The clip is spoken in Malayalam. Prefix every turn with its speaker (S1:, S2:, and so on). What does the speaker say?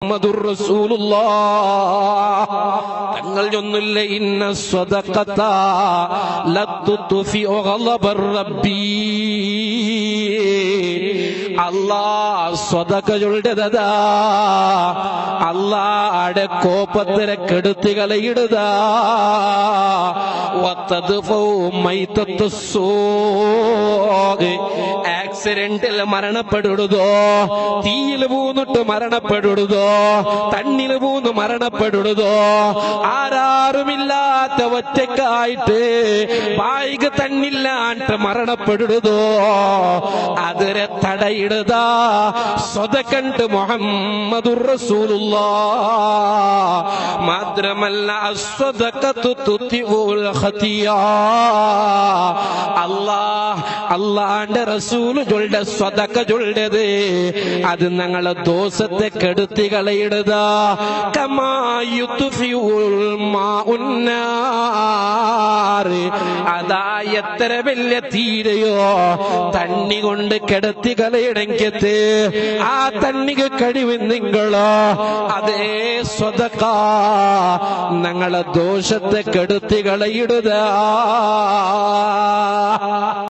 S1: മുഹമ്മദുർ റസൂലുള്ളാഹ് തങ്ങൾ ചൊന്നില്ല ഇന്ന സ്വദഖത ലത്തുത്ഫി ഗളബർ റബ്ബി അല്ലാഹ് സ്വദഖ ചൊല്ലദാ അല്ലാഹുടെ കോപത്തിനെ കെടുത്തി കളയിടുതാ വതദ്ഫു മൈതത്തുസ്സൂഖ് ആക്സിഡന്റിൽ മരണപ്പെടുടോ തീയിൽ വീണിട്ട് മരണപ്പെടുടോ തണ്ണിൽ വീണ് മരണപ്പെടുടോ ആരാരുമില്ലാത്ത ഒറ്റക്കായിട്ട് വായിക്ക് തന്നില്ലാണ്ട് മരണപ്പെടുടോ അതിരെ തടയിടുതാ സ്വദഖണ്ട് മുഹമ്മദുർ റസൂലുള്ളാഹ് മാത്രമല്ല അസ്വദഖത്തു തുതിഉൽ ഖതിയാ അല്ലാഹുവിന്റെ റസൂൽ ചൊല്ലുന്ന സ്വദഖ ചൊല്ലത് അത് ഞങ്ങളെ ദോഷത്തെ കെടുത്തി കളയിടുതാ കമാ യുത്ഫിഉൽ മാഉന്നാർ അതാ എത്ര വലിയ തീരയോ തണ്ണി കൊണ്ട് കെടുത്തി കളയണമെങ്കിൽ ആ തണ്ണിക്ക് കഴിവ് നിങ്ങളോ അതേ സ്വദഖ ഞങ്ങളെ ദോഷത്തെ കെടുത്തി കളയിടുതാ